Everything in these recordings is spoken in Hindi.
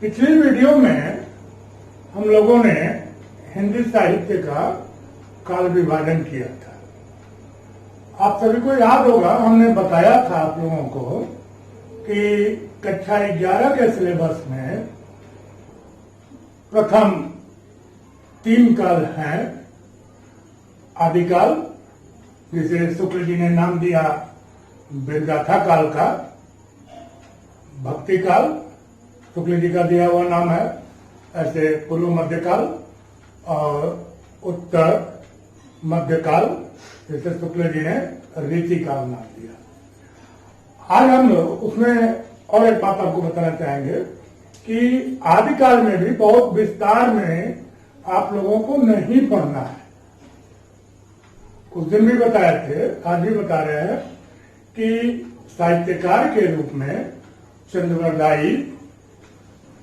पिछली वीडियो में हम लोगों ने हिंदी साहित्य का काल विभाजन किया था। आप सभी को याद होगा, हमने बताया था आप लोगों को कि कक्षा 11 के सिलेबस में प्रथम 3 काल हैं। आदिकाल, जिसे शुक्ल जी ने नाम दिया वेदगाथा काल का, भक्ति काल शुक्ल जी का दिया हुआ नाम है, ऐसे पूर्व मध्यकाल और उत्तर मध्यकाल, जैसे शुक्ल जी ने रीति काल नाम दिया। आज हम लोग उसमें और एक बात आपको बताना चाहेंगे कि आदिकाल में भी बहुत विस्तार में आप लोगों को नहीं पढ़ना है। उस दिन भी बताए थे, आज भी बता रहे हैं कि साहित्यकार के रूप में चंद्रवरदाई,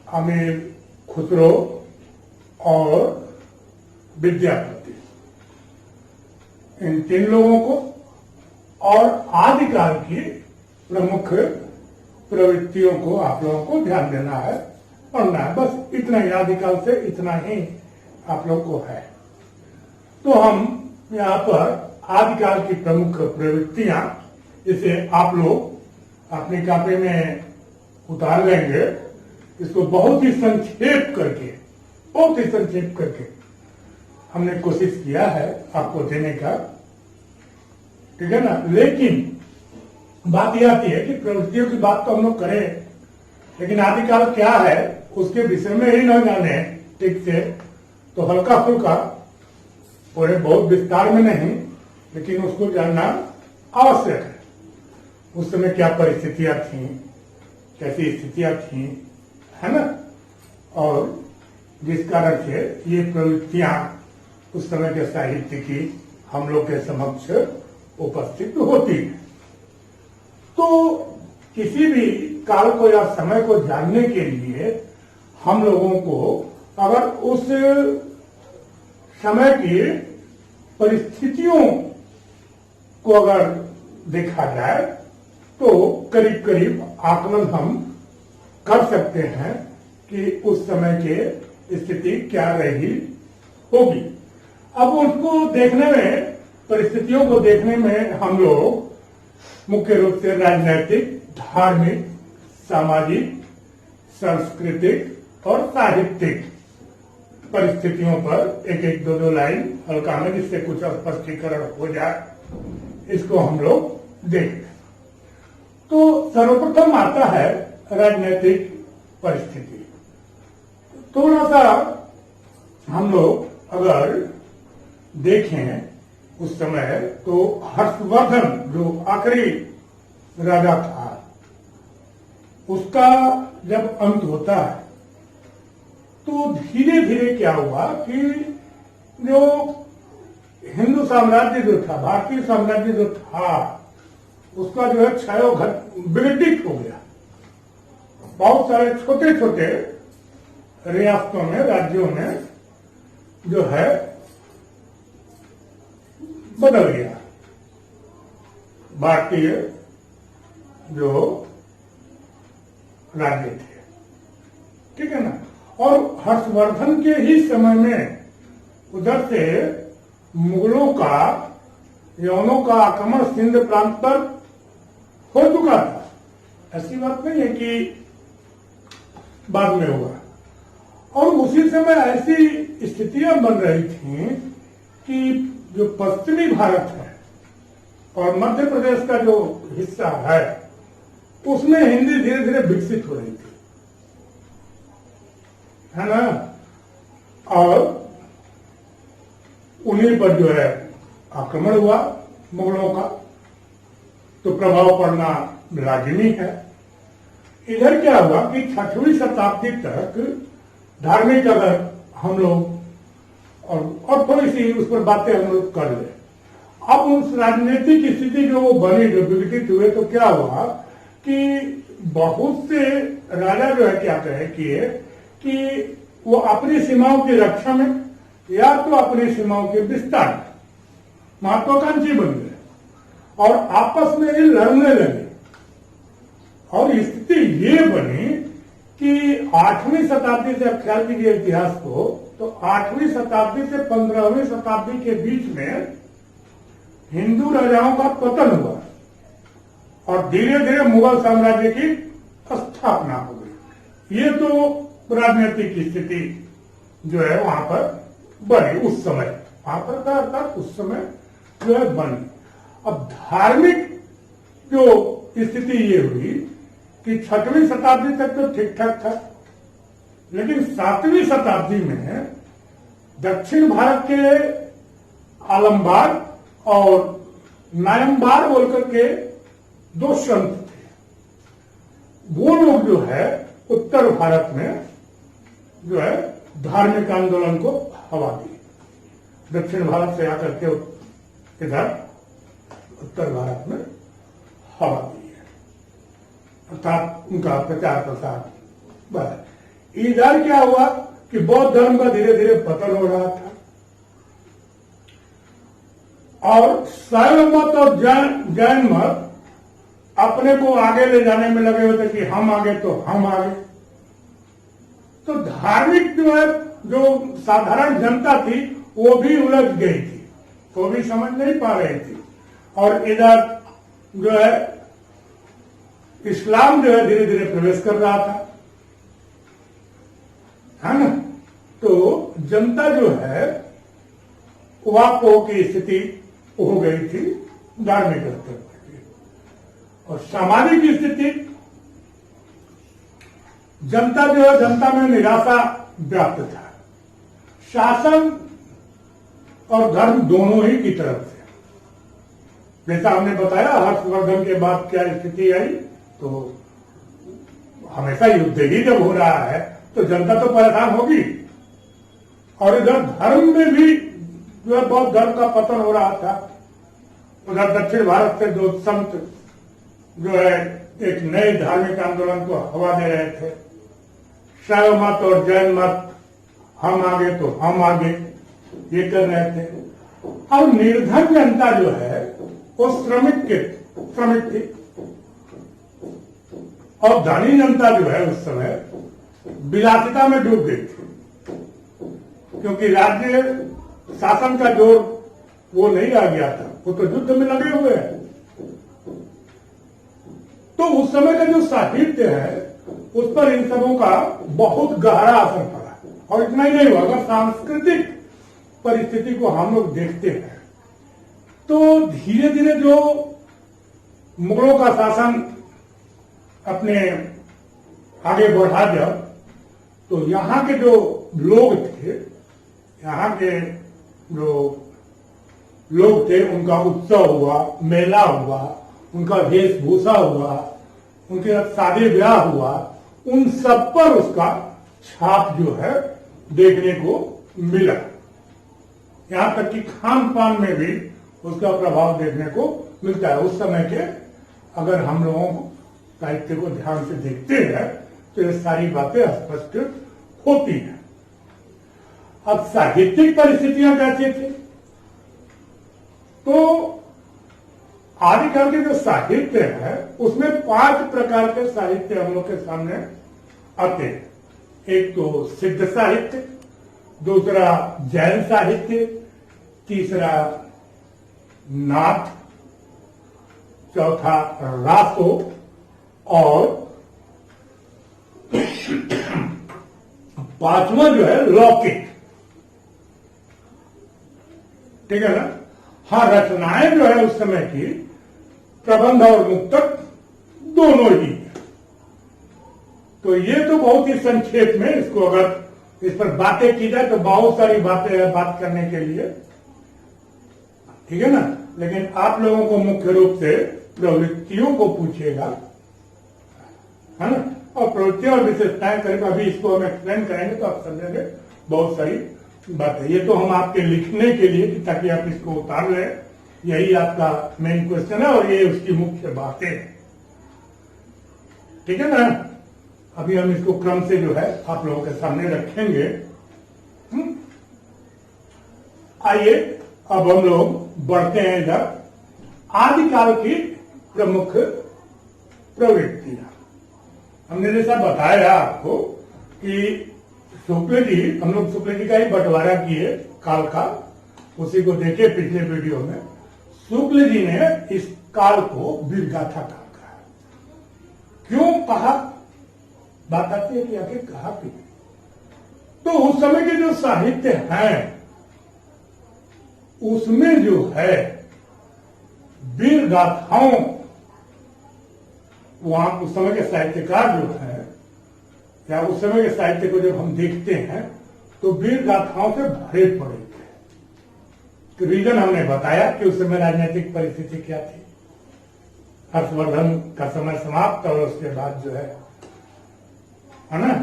अमीर खुसरो और विद्यापति, इन 3 लोगों को और आदिकाल की प्रमुख प्रवृत्तियों को आप लोगों को ध्यान देना है, पढ़ना है। बस इतना ही, आदिकाल से इतना ही आप लोग को है। तो हम यहाँ पर आदिकाल की प्रमुख प्रवृत्तियां, इसे आप लोग अपनी कॉपी में उतार लेंगे। इसको बहुत ही संक्षेप करके हमने कोशिश किया है आपको देने का, ठीक है ना। लेकिन बात यह आती है कि प्रवृत्तियों की बात तो हम लोग करें, लेकिन आदिकाल क्या है उसके विषय में ही न जाने ठीक से, तो हल्का फुल्का, बहुत विस्तार में नहीं, लेकिन उसको जानना आवश्यक है। उस समय क्या परिस्थितियां थी, कैसी स्थितियां थी, है ना, और जिस कारण से ये प्रवृत्तियां उस समय के साहित्य की हम लोग के समक्ष उपस्थित होती है। तो किसी भी काल को या समय को जानने के लिए हम लोगों को अगर उस समय की परिस्थितियों को अगर देखा जाए तो करीब करीब आकलन हम कर सकते हैं कि उस समय के स्थिति क्या रही होगी। अब उसको देखने में, परिस्थितियों को देखने में हम लोग मुख्य रूप से राजनैतिक, धार्मिक, सामाजिक, सांस्कृतिक और साहित्यिक परिस्थितियों पर एक दो लाइन हल्का में, जिससे कुछ स्पष्टीकरण हो जाए, इसको हम लोग देखते हैं। तो सर्वप्रथम आता है राजनीतिक परिस्थिति। थोड़ा सा हम लोग अगर देखें उस समय, तो हर्षवर्धन जो आखिरी राजा था, उसका जब अंत होता है तो धीरे धीरे क्या हुआ कि जो हिंदू साम्राज्य जो था, भारतीय साम्राज्य जो था, उसका जो है क्षय विघटित हो गया। बहुत सारे छोटे छोटे रियासतों में, राज्यों में जो है बदल गया भारतीय जो राज्य थे, ठीक है ना। और हर्षवर्धन के ही समय में उधर से मुगलों का, यवनों का आक्रमण सिंध प्रांत पर हो चुका था। ऐसी बात नहीं है कि बाद में हुआ। और उसी समय ऐसी स्थितियां बन रही थी कि जो पश्चिमी भारत है और मध्य प्रदेश का जो हिस्सा है, उसमें हिंदी धीरे धीरे विकसित हो रही थी, है ना। और उन्हीं पर जो है आक्रमण हुआ मुगलों का, तो प्रभाव पड़ना लाजिमी है। इधर क्या हुआ कि 6वीं शताब्दी तक धार्मिक, अगर हम लोग और थोड़ी सी उस पर बातें हम लोग कर ले। अब उस राजनीतिक स्थिति जो वो बनी, जो विघटित हुए, तो क्या हुआ कि बहुत से राजा जो है क्या कहे कि वो अपनी सीमाओं की रक्षा में या तो अपनी सीमाओं के विस्तार में महत्वाकांक्षी बन गए और आपस में लड़ने लगे। और स्थिति ये बनी कि 8वीं शताब्दी से, आप ख्याल कीजिए इतिहास को, तो 8वीं शताब्दी से 15वीं शताब्दी के बीच में हिंदू राजाओं का पतन हुआ और धीरे धीरे मुगल साम्राज्य की स्थापना हो गई। ये तो राजनीतिक स्थिति जो है वहां पर बनी उस समय, वहां पर था अर्थात उस समय जो है बनी। अब धार्मिक जो स्थिति ये हुई कि 6वीं शताब्दी तक तो ठीक ठाक था, लेकिन 7वीं शताब्दी में दक्षिण भारत के आलमबार और नायमबार बोलकर के दो संत थे। वो लोग जो है उत्तर भारत में जो है धार्मिक आंदोलन को हवा दी, दक्षिण भारत से आकर के इधर उत्तर भारत में हवा दी है, अर्थात उनका प्रचार प्रसार बढ़ा। इधर क्या हुआ कि बौद्ध धर्म का धीरे धीरे पतन हो रहा था और शैव मत और जैन मत अपने को आगे ले जाने में लगे हुए थे कि हम आगे तो हम आगे। तो धार्मिक जो है, जो साधारण जनता थी वो भी उलझ गई थी, वो भी समझ नहीं पा रही थी। और इधर जो है इस्लाम जो है धीरे धीरे प्रवेश कर रहा था, है ना। तो जनता जो है वाको की स्थिति हो गई थी धार्मिक स्तर पर, और सामाजिक स्थिति, जनता जो है, जनता में निराशा व्याप्त था, शासन और धर्म दोनों ही की तरफ से। जैसा हमने बताया हर्षवर्धन के बाद क्या स्थिति आई, तो हमेशा युद्ध ही जब हो रहा है तो जनता तो परेशान होगी। और इधर धर्म में भी जो है बौद्ध धर्म का पतन हो रहा था। उधर दक्षिण भारत से दो संत जो है एक नए धार्मिक आंदोलन को हवा दे रहे थे, शैव मत और जैन मत, हम आगे तो हम आगे, ये कर रहे थे। और निर्धन जनता जो है वो श्रमिक थी, और धनी जनता जो है उस समय विलासिता में डूब गई थी, क्योंकि राज्य शासन का जोर वो नहीं आ गया था, वो तो युद्ध में लगे हुए हैं। तो उस समय का जो साहित्य है उस पर इन सबों का बहुत गहरा असर पड़ा। और इतना ही नहीं हुआ, अगर सांस्कृतिक परिस्थिति को हम लोग देखते हैं तो धीरे धीरे जो मुगलों का शासन अपने आगे बढ़ा जब, तो यहाँ के जो लोग थे, यहाँ के जो लोग थे, उनका उत्सव हुआ, मेला हुआ, उनका वेशभूषा हुआ, उनके शादी ब्याह हुआ, उन सब पर उसका छाप जो है देखने को मिला। यहां तक कि खान पान में भी उसका प्रभाव देखने को मिलता है। उस समय के अगर हम लोगों को साहित्य को ध्यान से देखते हैं तो ये सारी बातें स्पष्ट होती हैं। अब साहित्यिक परिस्थितियां कैसी थी, तो आदिकाल के जो साहित्य है उसमें 5 प्रकार के साहित्य हम लोग के सामने आते हैं। एक तो सिद्ध साहित्य, दूसरा जैन साहित्य, तीसरा नाथ, चौथा रासो, और 5वां जो है लौकिक। ठीक है ना। हाँ, रचनाएं जो है उस समय की प्रबंध और मुक्तक दोनों ही है। तो ये तो बहुत ही संक्षेप में, इसको अगर इस पर बातें की जाए तो बहुत सारी बातें हैं बात करने के लिए, ठीक है ना। लेकिन आप लोगों को मुख्य रूप से प्रवृत्तियों को पूछेगा, है ना, और प्रवृत्तियां और विशेषताएं करीब अभी इसको हम एक्सप्लेन करेंगे तो आप समझेंगे बहुत सारी बातें। ये तो हम आपके लिखने के लिए कि ताकि आप इसको उतार लें, यही आपका मेन क्वेश्चन है और ये उसकी मुख्य बातें हैं, ठीक है ना। अभी हम इसको क्रम से जो है आप लोगों के सामने रखेंगे। आइए अब हम लोग बढ़ते हैं इधर आदिकाल की प्रमुख प्रवृत्तियां। हमने जैसा बताया आपको कि शुक्ल जी, हम लोग शुक्ल जी का ही बंटवारा किए काल का, उसी को देखे पिछले वीडियो में। शुक्ल जी ने इस काल को वीरगाथा काल कहा। क्यों कहा? बात आती है कि आखिर कहा क्यों? तो उस समय के जो साहित्य हैं उसमें जो है वीर गाथाओं, वहां उस समय के साहित्यकार जो है या उस समय के साहित्य को जब हम देखते हैं तो वीर गाथाओं से भरे पड़े थे। तो रीजन हमने बताया कि उस समय राजनीतिक परिस्थिति क्या थी। हर्षवर्धन का समय समाप्त और उसके बाद जो है ना,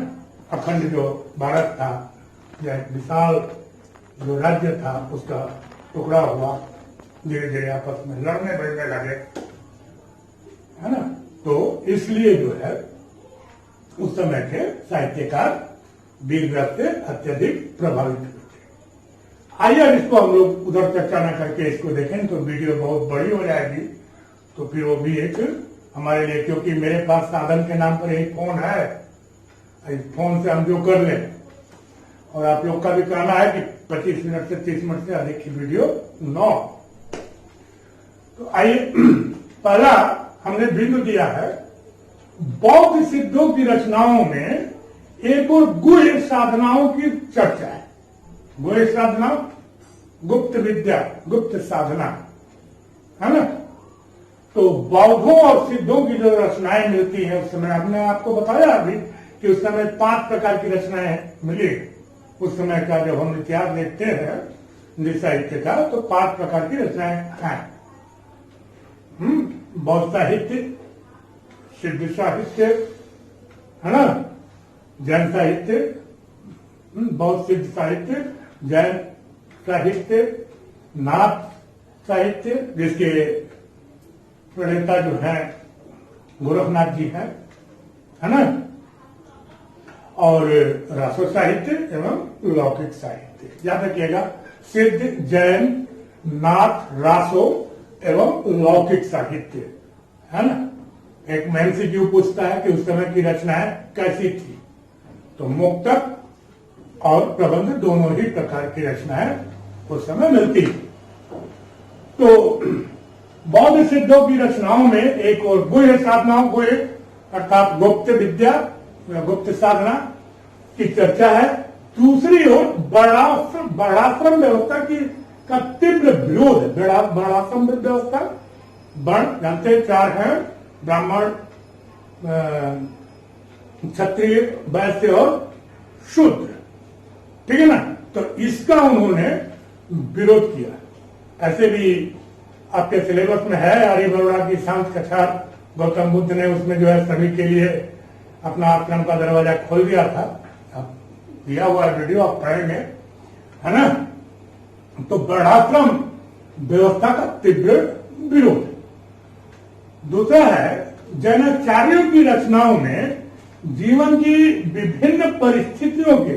अखंड जो भारत था या विशाल जो राज्य था उसका टुकड़ा हुआ, धीरे धीरे आपस में लड़ने बढ़ने लगे, है ना। तो इसलिए जो है उस समय के साहित्यकार वीरव्रत से अत्यधिक प्रभावित हुए थे। आइए इसको हम लोग उधर चर्चा न करके इसको देखें तो वीडियो बहुत बड़ी हो जाएगी, तो फिर वो भी एक हमारे लिए, क्योंकि मेरे पास साधन के नाम पर एक फोन है, इस फोन से हम जो कर लें, और आप लोग का भी कहना है कि 25 मिनट से 30 मिनट से अधिक की वीडियो न। तो आइए, पहला हमने बिंदु दिया है बौद्ध सिद्धों की रचनाओं में एक और गुह्य साधनाओं की चर्चा है। गुह्य साधना, गुप्त विद्या, गुप्त साधना, है ना। तो बौद्धों और सिद्धों की जो रचनाएं मिलती हैं उस समय, हमने आपको बताया अभी कि उस समय 5 प्रकार की रचनाएं मिली। उस समय का जब हम इतिहास देखते हैं साहित्य का, तो 5 प्रकार की रचनाएं हैं। बौद्ध साहित्य, सिद्ध साहित्य, है ना, जैन साहित्य, बौद्ध सिद्ध साहित्य, जैन साहित्य, नाथ साहित्य, जिसके प्रणेता जो है गोरखनाथ जी हैं, है ना, और रासो साहित्य एवं लौकिक साहित्य। याद रखिएगा, सिद्ध, जैन, नाथ, रासो एवं लौकिक साहित्य, है ना। एक MCQ पूछता है कि उस समय की रचनाएं कैसी थी, तो मुक्तक और प्रबंध दोनों ही प्रकार की रचनाएं उस समय मिलती। तो बौद्ध सिद्धों की रचनाओं में एक और गुह्य साधनाओं, गुह्य अर्थात गुप्त विद्या, गुप्त साधना की चर्चा है। दूसरी ओर वर्णाश्रम व्यवस्था की का तीव्र विरोध है। वर्णाश्रम व्यवस्था, वर्ण जानते 4 हैं, ब्राह्मण, क्षत्रिय, वैश्य और शूद्र, ठीक है ना। तो इसका उन्होंने विरोध किया। ऐसे भी आपके सिलेबस में है, आर्यवर्णा की शांत कथा, गौतम बुद्ध ने उसमें जो है सभी के लिए अपना आश्रम का दरवाजा खोल दिया था, दिया हुआ वीडियो आप पढ़ेंगे, है ना। तो वर्णाश्रम व्यवस्था का तीव्र विरोध। दूसरा है जैनाचार्यों की रचनाओं में जीवन की विभिन्न परिस्थितियों के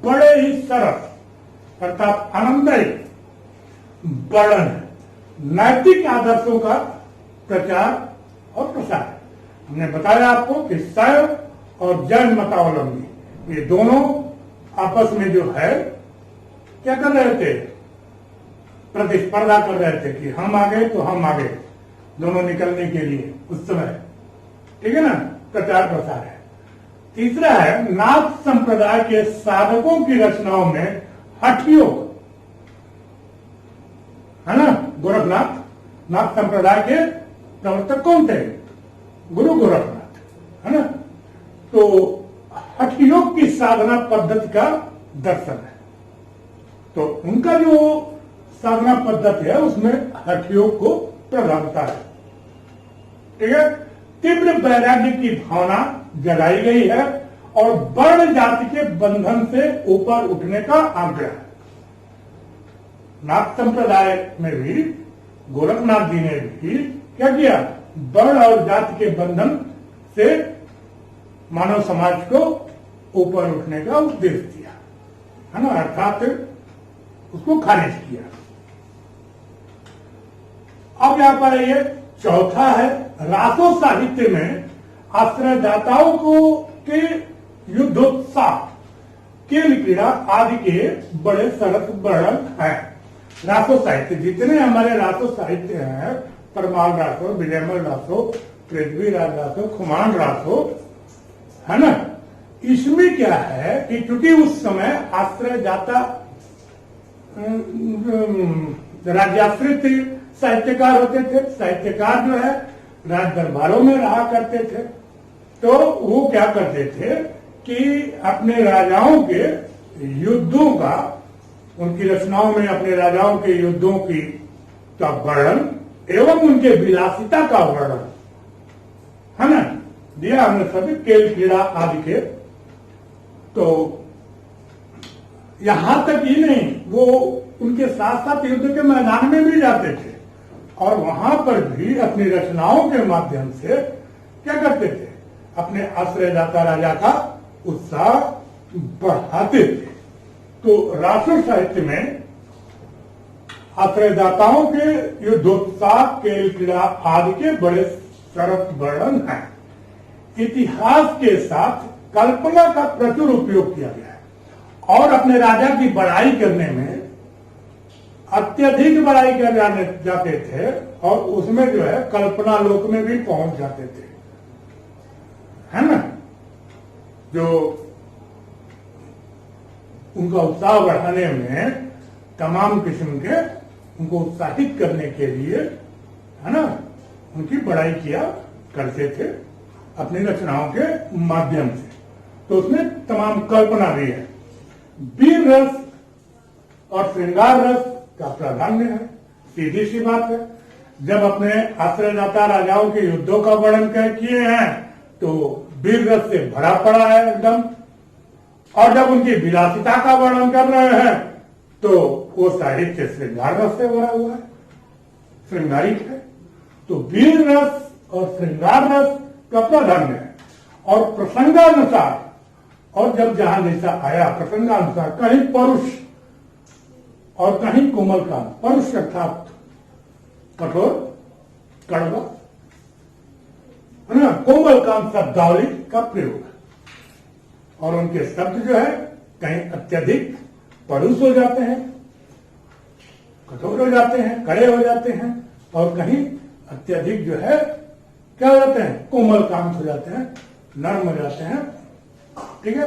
बड़े ही सरस अर्थात आनंददायी वर्णन, नैतिक आदर्शों का प्रचार और प्रसार। हमने बताया आपको कि शैव और जैन मतावलंबी ये दोनों आपस में जो है क्या कर रहे थे, प्रतिस्पर्धा कर रहे थे कि हम आगे तो हम आगे, दोनों निकलने के लिए उस समय, ठीक है ना, प्रचार प्रसार है। तीसरा है नाथ संप्रदाय के साधकों की रचनाओं में हठ योग, है ना। गोरखनाथ नाथ संप्रदाय के प्रवर्तक कौन थे? गुरु गोरखनाथ, है ना। तो हठ योग की साधना पद्धति का दर्शन है। तो उनका जो साधना पद्धति है उसमें हठ योग को प्रधानता है, ठीक है। तीव्र वैराग्य की भावना जगाई गई है और वर्ण जाति के बंधन से ऊपर उठने का आग्रह है। नाथ संप्रदाय में भी गोरखनाथ जी ने भी क्या किया, वर्ण और जाति के बंधन से मानव समाज को ऊपर उठने का उपदेश दिया, है ना, अर्थात उसको खारिज किया। अब यहां पर ये चौथा है रासो साहित्य में आश्रयदाताओं को के युद्धोत्साह, खेल क्रीड़ा आदि के बड़े सरस वर्णन है। रासो साहित्य, जितने हमारे रासो साहित्य हैं, परमाल रासो, विजयमल रासो, पृथ्वीराज रासो, खुमान रासो, है ना, इसमें क्या है कि क्योंकि उस समय आश्रयदाता राज्याश्रित साहित्यकार होते थे। साहित्यकार जो है राज दरबारों में रहा करते थे, तो वो क्या करते थे कि अपने राजाओं के युद्धों का, उनकी रचनाओं में अपने राजाओं के युद्धों की का वर्णन एवं उनके विलासिता का वर्णन, है ना, दिया हमने सभी खेल क्रीड़ा आदि के। तो यहां तक ही नहीं, वो उनके साथ साथ युद्ध के मैदान में भी जाते थे और वहां पर भी अपनी रचनाओं के माध्यम से क्या करते थे, अपने आश्रयदाता राजा का उत्साह बढ़ाते थे। तो राष्ट्र साहित्य में आश्रयदाताओं के युद्धोत्साह, खेल क्रीड़ा आदि के बड़े सरस वर्णन हैं। इतिहास के साथ कल्पना का प्रचुर उपयोग किया गया है और अपने राजा की बड़ाई करने में अत्यधिक बड़ाई कर जाते थे और उसमें जो है कल्पना लोक में भी पहुंच जाते थे, है ना। जो उनका उत्साह बढ़ाने में तमाम किस्म के उनको उत्साहित करने के लिए, है ना, उनकी बड़ाई किया करते थे अपनी रचनाओं के माध्यम से। तो उसमें तमाम कल्पना भी है। वीर रस और श्रृंगार रस का प्राधान्य है, सीधी सी बात है। जब अपने आश्रयदाता राजाओं के युद्धों का वर्णन किए हैं तो वीर रस से भरा पड़ा है एकदम, और जब उनकी विलासिता का वर्णन कर रहे हैं तो वो साहित्य श्रृंगार रस से भरा हुआ है, श्रृंगारिक है। तो वीर रस और श्रृंगार रस का प्राधान्य है और प्रसंगानुसार, और जब जहां जैसा आया प्रसंगानुसार, कहीं परुष और कहीं कोमल काम, परुष अर्थात कठोर कड़वा, है ना, कोमल काम शब्दावली का प्रयोग है और उनके शब्द जो है कहीं अत्यधिक परुष हो जाते हैं, कठोर हो जाते हैं, कड़े हो जाते हैं, और कहीं अत्यधिक जो है क्या हो जाते हैं, कोमल काम हो जाते हैं, नर्म हो जाते हैं। ठीक है।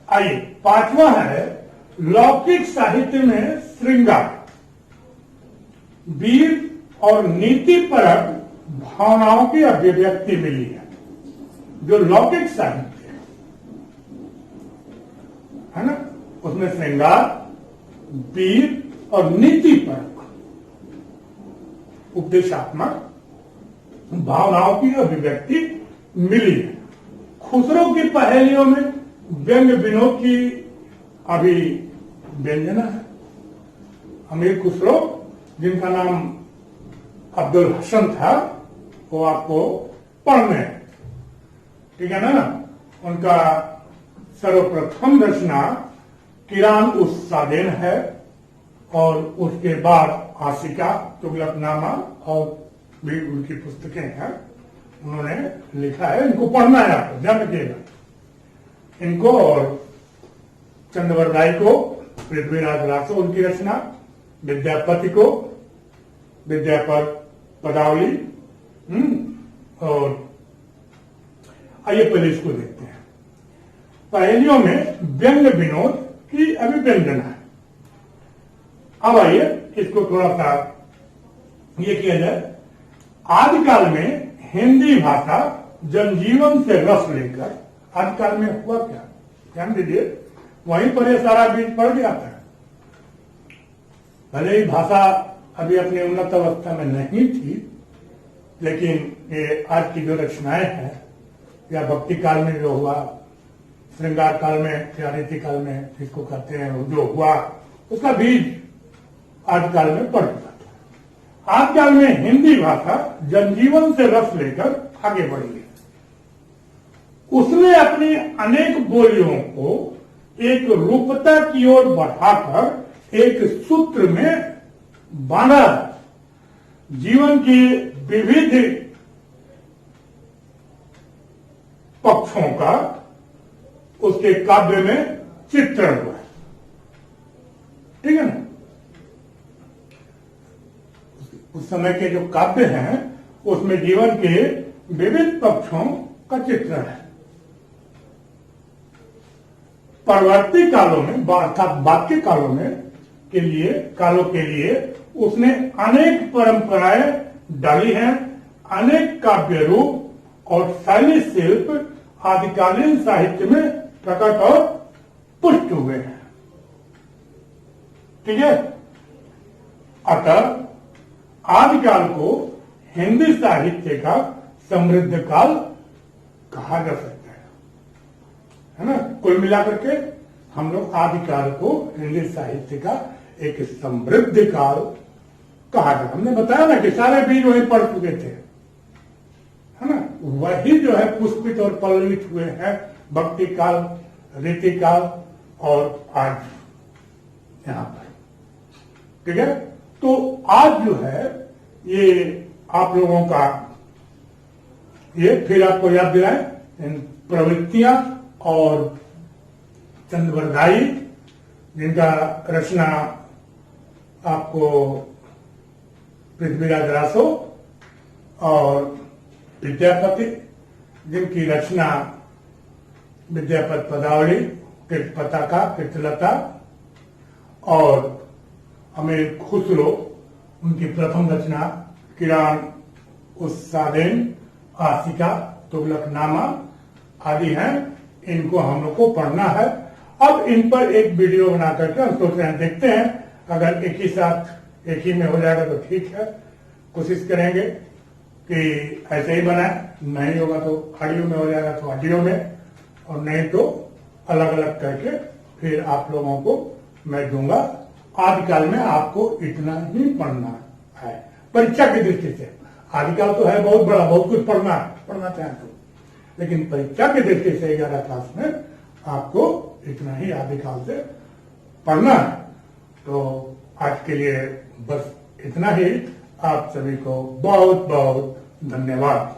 आइए, पांचवा है लौकिक साहित्य में श्रृंगार। वीर और नीतिपरक भावनाओं की अभिव्यक्ति मिली है। जो लौकिक साहित्य है ना, उसमें श्रृंगार, वीर और नीतिपरक उपदेशात्मक भावनाओं की अभिव्यक्ति मिली है। खुसरो की पहेलियों में व्यंग्य विनोद की अभिव्यंजना है। अमीर खुसरो, जिनका नाम अब्दुल हसन था, वो आपको पढ़ने हैं, ठीक है ना। उनका सर्वप्रथम रचना किरान उस सादेन है और उसके बाद आशिका, तुगलकनामा और भी उनकी पुस्तकें हैं, उन्होंने लिखा है। इनको पढ़ना है, आपको ध्यान रखिएगा इनको। और चंद्रवरदाई को, पृथ्वीराज रासो उनकी रचना, विद्यापति को विद्यापति पदावली। और आइए पहले इसको देखते हैं। पहेलियों में व्यंग्य विनोद की अभिव्यंजना है। अब आइए इसको थोड़ा सा ये किया जाए। आदिकाल में हिंदी भाषा जनजीवन से रस लेकर, आदिकाल में हुआ क्या, ध्यान दीजिए, वहीं पर ये सारा बीज पड़ गया था। भले ही भाषा अभी अपनी उन्नत अवस्था में नहीं थी, लेकिन ये आज की जो रचनाएं हैं, या भक्ति काल में जो हुआ, श्रृंगार काल में या रीति काल में जिसको कहते हैं, जो हुआ उसका बीज आदिकाल में पड़ गया था। आदिकाल में हिंदी भाषा जनजीवन से रस लेकर आगे बढ़ी है। उसने अपनी अनेक बोलियों को एक रूपता की ओर बढ़ाकर एक सूत्र में बांधा। जीवन की विविध पक्षों का उसके काव्य में चित्रण हुआ है। ठीक है ना। उस समय के जो काव्य हैं उसमें जीवन के विविध पक्षों का चित्रण है। परवर्ती कालों में अर्थात बाद के कालों के लिए उसने अनेक परंपराएं डाली हैं। अनेक काव्य रूप और शैली शिल्प आदिकालीन साहित्य में प्रकट और पुष्ट हुए हैं। ठीक है। अतः आदिकाल को हिंदी साहित्य का समृद्ध काल कहा जा सकता है ना। कुल मिलाकर के हम लोग आदिकाल को हिंदी साहित्य का एक समृद्ध काल कहा जाता। हमने बताया ना कि सारे बीज वही पड़ चुके थे, है ना। वही जो है पुष्पित और पल्लवित हुए हैं भक्ति काल, रीति काल और आज यहां पर। ठीक है। तो आज जो है ये आप लोगों का ये फिर आपको याद दिलाए इन प्रवृत्तियां और चंद्रवरदाई जिनका रचना आपको पृथ्वीराज रासो और विद्यापति जिनकी रचना विद्यापति पदावली, कृत पताका, कृतलता और अमीर खुसरो उनकी प्रथम रचना किरान उस्सादेन, आसिका, तुगलकनामा आदि हैं। इनको हम लोग को पढ़ना है। अब इन पर एक वीडियो बना करके हम सोच रहे हैं, देखते हैं अगर एक ही साथ एक ही में हो जाएगा तो ठीक है, कोशिश करेंगे कि ऐसे ही बनाए। नहीं होगा तो ऑडियो में हो जाएगा तो ऑडियो में, और नहीं तो अलग अलग करके फिर आप लोगों को मैं दूंगा। आदिकाल में आपको इतना ही पढ़ना है परीक्षा की दृष्टि से। आदिकाल तो है बहुत बड़ा, बहुत कुछ पढ़ना चाहें तो, लेकिन परीक्षा की दृष्टि से 11 क्लास में आपको इतना ही आदिकाल से पढ़ना है। तो आज के लिए बस इतना ही। आप सभी को बहुत बहुत धन्यवाद।